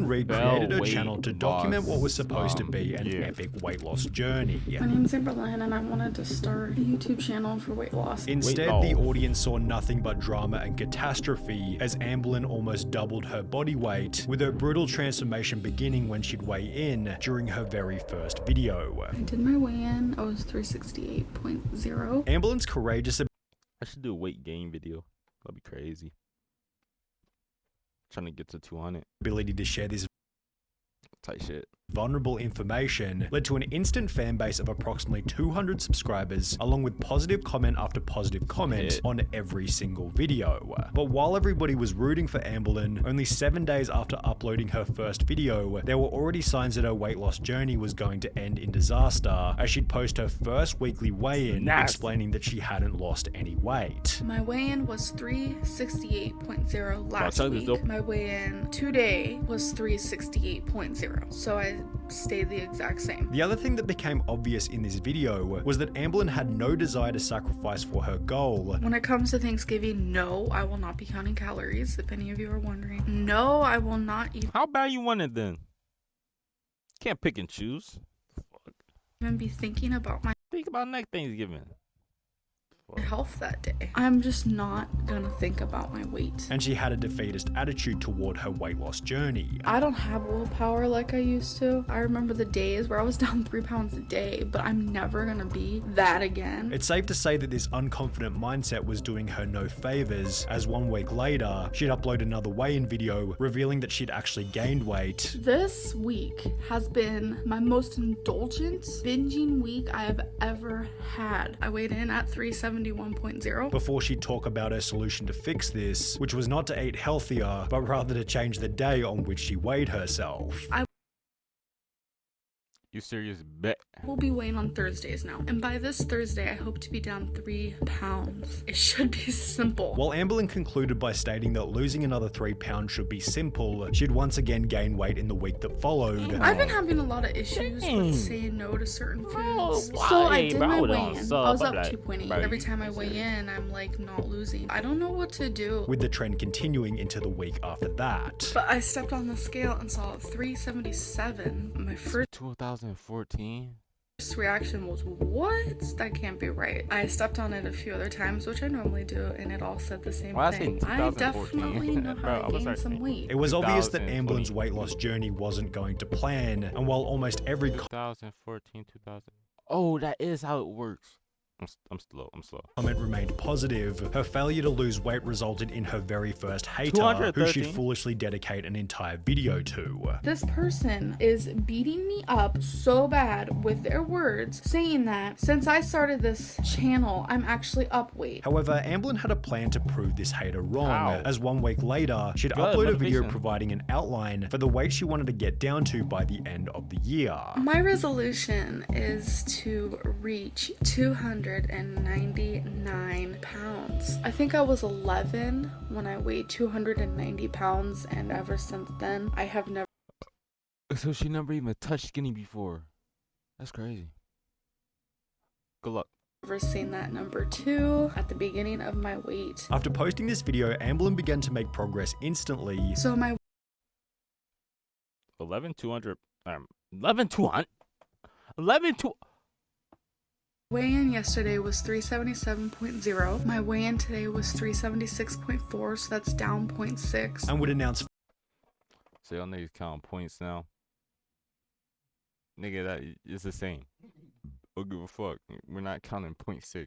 Reed created her channel to document what was supposed to be an epic weight loss journey. My name's Amberlynn and I wanted to start a YouTube channel for weight loss. Instead, the audience saw nothing but drama and catastrophe as Amberlynn almost doubled her body weight, with her brutal transformation beginning when she'd weigh in during her very first video. I did my weigh-in, I was 368.0. Amberlynn's courageous I should do a weight gain video. That'd be crazy. Trying to get to 200. ability to share this Tight shit. vulnerable information led to an instant fan base of approximately 200 subscribers, along with positive comment after positive comment on every single video. But while everybody was rooting for Amberlynn, only 7 days after uploading her first video, there were already signs that her weight loss journey was going to end in disaster, as she'd post her first weekly weigh-in explaining that she hadn't lost any weight. My weigh-in was 368.0 last week. My weigh-in today was 368.0. So I stayed the exact same. The other thing that became obvious in this video was that Amberlynn had no desire to sacrifice for her goal. When it comes to Thanksgiving, no, I will not be counting calories, if any of you are wondering. No, I will not How bad you want it then? Can't pick and choose. even be thinking about my Think about next Thanksgiving. health that day. I'm just not gonna think about my weight. And she had a defeatist attitude toward her weight loss journey. I don't have willpower like I used to. I remember the days where I was down 3 pounds a day, but I'm never gonna be that again. It's safe to say that this unconfident mindset was doing her no favors, as 1 week later, she'd upload another weigh-in video revealing that she'd actually gained weight. This week has been my most indulgent binging week I have ever had. I weighed in at 371.0. Before she'd talk about her solution to fix this, which was not to eat healthier, but rather to change the day on which she weighed herself. You serious bet? We'll be weighing on Thursdays now. And by this Thursday, I hope to be down 3 pounds. It should be simple. While Amberlynn concluded by stating that losing another 3 pounds should be simple, she'd once again gain weight in the week that followed. I've been having a lot of issues with saying no to certain foods. So I did my weigh-in. I was up 2.8. Every time I weigh in, I'm like not losing. I don't know what to do. With the trend continuing into the week after that. But I stepped on the scale and saw 377. My first 2014. reaction was, what? That can't be right. I stepped on it a few other times, which I normally do, and it all said the same thing. I definitely know how to gain some weight. It was obvious that Amblynn's weight loss journey wasn't going to plan, and while almost every 2014, 2000. Oh, that is how it works. I'm slow. comment remained positive, her failure to lose weight resulted in her very first hater, who she'd foolishly dedicate an entire video to. This person is beating me up so bad with their words, saying that since I started this channel, I'm actually up weight. However, Amberlynn had a plan to prove this hater wrong, as 1 week later, she'd upload a video providing an outline for the weight she wanted to get down to by the end of the year. My resolution is to reach 299 pounds. I think I was 11 when I weighed 290 pounds, and ever since then, I have never. So she never even touched skinny before. That's crazy. Good luck. Never seen that number 2 at the beginning of my weight. After posting this video, Amberlynn began to make progress instantly. So my 11,200. weigh-in yesterday was 377.0. My weigh-in today was 376.4, so that's down 0.6. And would announce. So y'all niggas counting points now. Nigga, that is the same. Don't give a fuck. We're not counting 0.6.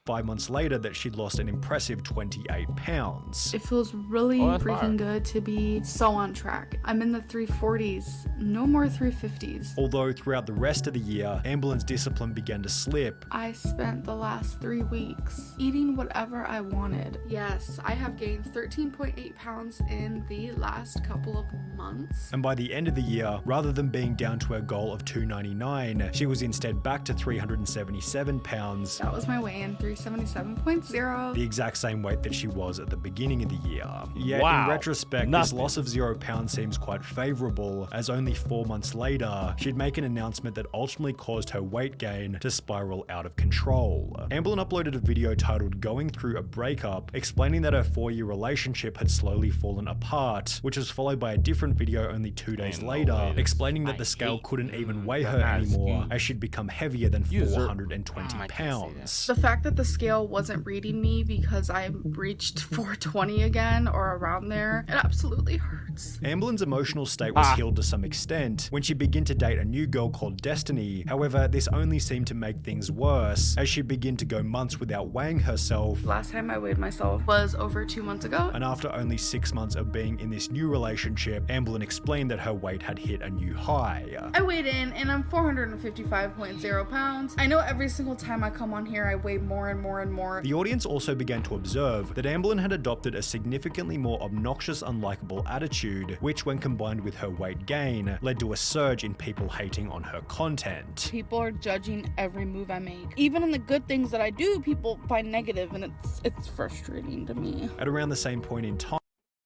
5 months later that she'd lost an impressive 28 pounds. It feels really freaking good to be so on track. I'm in the 340s, no more 350s. Although throughout the rest of the year, Amberlynn's discipline began to slip. I spent the last 3 weeks eating whatever I wanted. Yes, I have gained 13.8 pounds in the last couple of months. And by the end of the year, rather than being down to her goal of 299, she was instead back to 377 pounds. That was my weigh-in, 376.4. 77.0. The exact same weight that she was at the beginning of the year. Yet Wow. in retrospect, this loss of 0 pounds seems quite favorable, as only 4 months later, she'd make an announcement that ultimately caused her weight gain to spiral out of control. Amberlynn uploaded a video titled "Going Through a Breakup," explaining that her 4-year relationship had slowly fallen apart, which was followed by a different video only 2 days later, explaining that the scale couldn't even weigh her anymore, as she'd become heavier than 420 pounds. The fact that the scale wasn't reading me because I reached 420 again or around there, it absolutely hurts. Amberlynn's emotional state was healed to some extent when she began to date a new girl called Destiny. However, this only seemed to make things worse as she began to go months without weighing herself. Last time I weighed myself was over 2 months ago. And after only 6 months of being in this new relationship, Amberlynn explained that her weight had hit a new high. I weighed in and I'm 455.0 pounds. I know every single time I come on here I weigh more and more and more. The audience also began to observe that Amberlynn had adopted a significantly more obnoxious, unlikable attitude, which when combined with her weight gain, led to a surge in people hating on her content. People are judging every move I make. Even in the good things that I do, people find negative, and it's frustrating to me. At around the same point in time,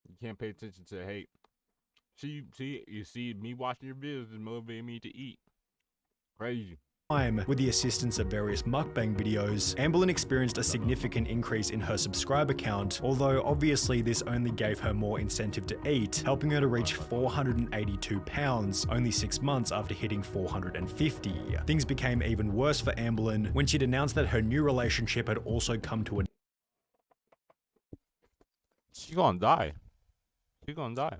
You can't pay attention to hate. You see me watching your videos and motivate me to eat. Crazy. with the assistance of various mukbang videos, Amberlynn experienced a significant increase in her subscriber count, although obviously this only gave her more incentive to eat, helping her to reach 482 pounds only 6 months after hitting 450. Things became even worse for Amberlynn when she'd announced that her new relationship had also come to an She gonna die. She gonna die.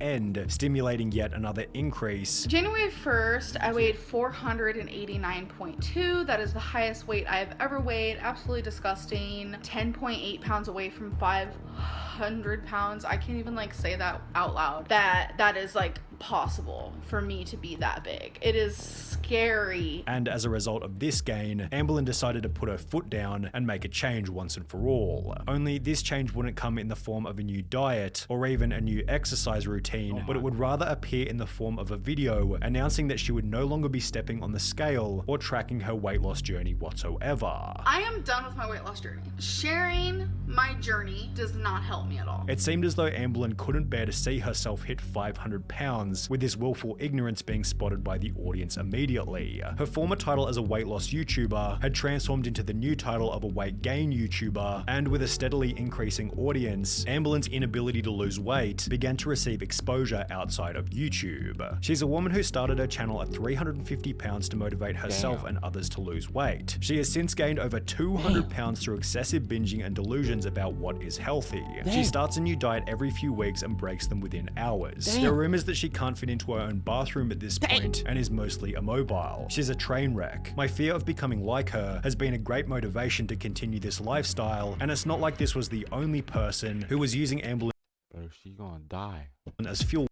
end, stimulating yet another increase. January 1st, I weighed 489.2. That is the highest weight I have ever weighed. Absolutely disgusting. 10.8 pounds away from 500 pounds. I can't even say that out loud. That is possible for me to be that big. It is scary. And as a result of this gain, Amberlynn decided to put her foot down and make a change once and for all. Only this change wouldn't come in the form of a new diet or even a new exercise routine, but it would rather appear in the form of a video announcing that she would no longer be stepping on the scale or tracking her weight loss journey whatsoever. I am done with my weight loss journey. Sharing my journey does not help me at all. It seemed as though Amberlynn couldn't bear to see herself hit 500 pounds, with this willful ignorance being spotted by the audience immediately. Her former title as a weight loss YouTuber had transformed into the new title of a weight gain YouTuber, and with a steadily increasing audience, Amberlynn's inability to lose weight began to receive exposure outside of YouTube. She's a woman who started her channel at 350 pounds to motivate herself and others to lose weight. She has since gained over 200 pounds through excessive binging and delusions about what is healthy. She starts a new diet every few weeks and breaks them within hours. There are rumors that she can't fit into her own bathroom at this point and is mostly immobile. She's a train wreck. My fear of becoming like her has been a great motivation to continue this lifestyle, and it's not like this was the only person who was using Amberlynn Bro, she gonna die. as fuel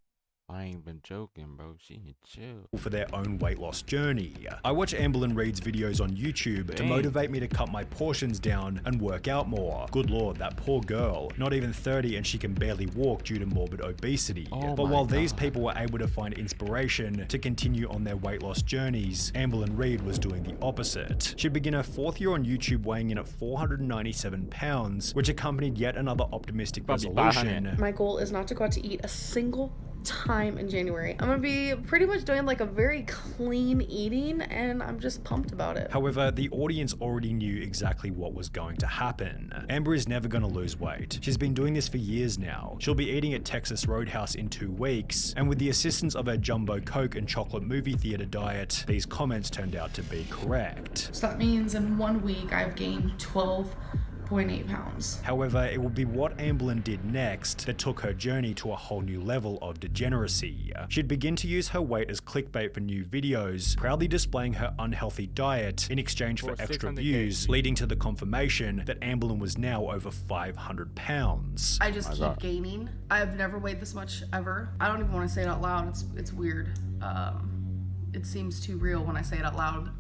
I ain't been joking, bro. She need to chill. for their own weight loss journey. I watch Amberlynn Reid's videos on YouTube to motivate me to cut my portions down and work out more. Good lord, that poor girl. Not even 30 and she can barely walk due to morbid obesity. But while these people were able to find inspiration to continue on their weight loss journeys, Amberlynn Reid was doing the opposite. She'd begin her 4th year on YouTube weighing in at 497 pounds, which accompanied yet another optimistic resolution. My goal is not to go out to eat a single time in January. I'm gonna be pretty much doing a very clean eating, and I'm just pumped about it. However, the audience already knew exactly what was going to happen. Amber is never going to lose weight. She's been doing this for years now. She'll be eating at Texas Roadhouse in 2 weeks, and with the assistance of her jumbo Coke and chocolate movie theater diet, these comments turned out to be correct. So that means in 1 week I've gained 12.8 pounds. However, it would be what Amberlynn did next that took her journey to a whole new level of degeneracy. She'd begin to use her weight as clickbait for new videos, proudly displaying her unhealthy diet in exchange for extra views, leading to the confirmation that Amberlynn was now over 500 pounds. I just keep gaining. I've never weighed this much ever. I don't even want to say it out loud. It's weird. It seems too real when I say it out loud.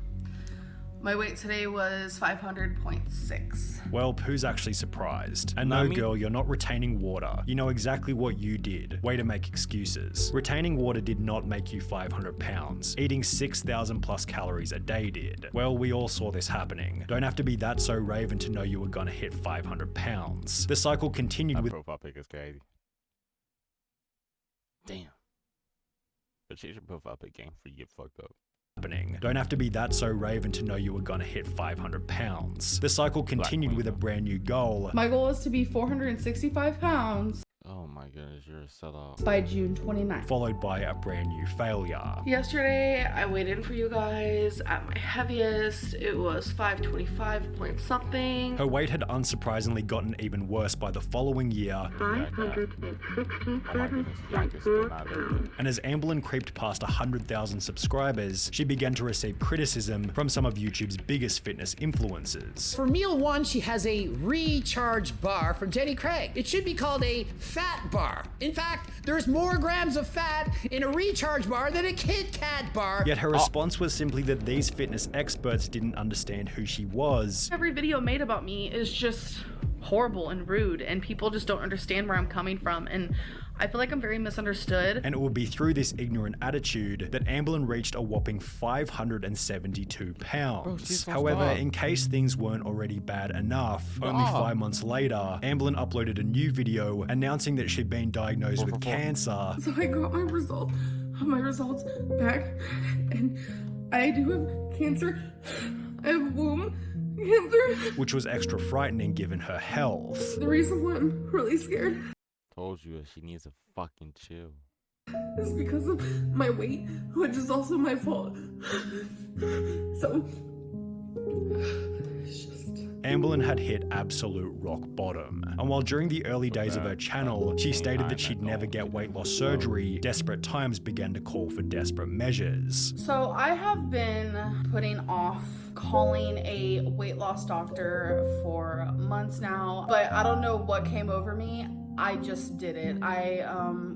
My weight today was 500.6. Well, Pooh's actually surprised. And no, girl, you're not retaining water. You know exactly what you did. Way to make excuses. Retaining water did not make you 500 pounds. Eating 6,000 plus calories a day did. Well, we all saw this happening. Don't have to be that so raven to know you were gonna hit 500 pounds. The cycle continued with profile pic is crazy. Damn. But change your profile pic game for you get fucked up. happening. Don't have to be that so raven to know you were gonna hit 500 pounds. The cycle continued with a brand new goal. My goal is to be 465 pounds. Oh my goodness, you're a sellout. By June 29th. Followed by a brand new failure. Yesterday, I weighed in for you guys at my heaviest. It was 525 point something. Her weight had unsurprisingly gotten even worse by the following year. 567 pounds. And as Amberlyn creeped past 100,000 subscribers, she began to receive criticism from some of YouTube's biggest fitness influencers. For meal one, she has a recharge bar from Jenny Craig. It should be called a fat bar. In fact, there's more grams of fat in a recharge bar than a Kit Kat bar. Yet her response was simply that these fitness experts didn't understand who she was. Every video made about me is just horrible and rude, and people just don't understand where I'm coming from, and I feel like I'm very misunderstood. And it would be through this ignorant attitude that Amberlyn reached a whopping 572 pounds. However, in case things weren't already bad enough, only 5 months later, Amberlyn uploaded a new video announcing that she'd been diagnosed with cancer. So I got my results back, and I do have cancer. I have womb cancer. Which was extra frightening given her health. The reason why I'm really scared Told you she needs to fucking chill. is because of my weight, which is also my fault. So, it's just... Amberlyn had hit absolute rock bottom. And while during the early days of her channel, she stated that she'd never get weight loss surgery, desperate times began to call for desperate measures. So I have been putting off calling a weight loss doctor for months now, but I don't know what came over me. I just did it. I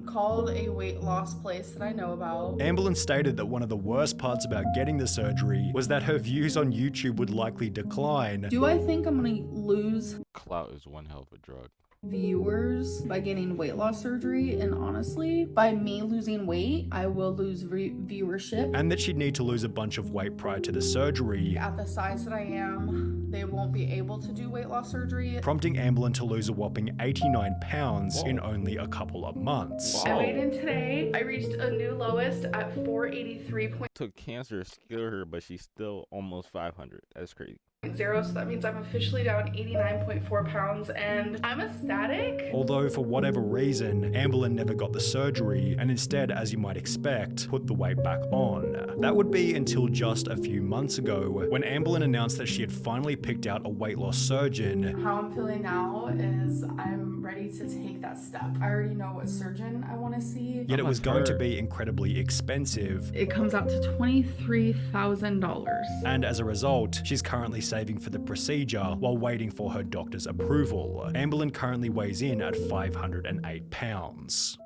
called a weight loss place that I know about. Amberlyn stated that one of the worst parts about getting the surgery was that her views on YouTube would likely decline. Do I think I'm gonna lose Clout is one hell of a drug. viewers by getting weight loss surgery? And honestly, by me losing weight, I will lose viewership. And that she'd need to lose a bunch of weight prior to the surgery, At the size that I am, they won't be able to do weight loss surgery. prompting Amberlyn to lose a whopping 89 pounds in only a couple of months. I weighed in today. I reached a new lowest at 483.0, Took cancer to scare her, but she's still almost 500. That's crazy. so that means I'm officially down 89.4 pounds, and I'm ecstatic. Although for whatever reason, Amberlyn never got the surgery and instead, as you might expect, put the weight back on. That would be until just a few months ago, when Amberlyn announced that she had finally picked out a weight loss surgeon. How I'm feeling now is I'm ready to take that step. I already know what surgeon I want to see. Yet it was going to be incredibly expensive. It comes out to $23,000. And as a result, she's currently saving for the procedure while waiting for her doctor's approval. Amberlyn currently weighs in at 508 pounds.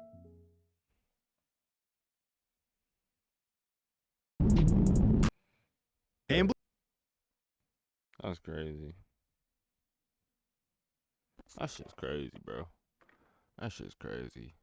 Amberlyn That's crazy. That shit's crazy, bro. That shit's crazy.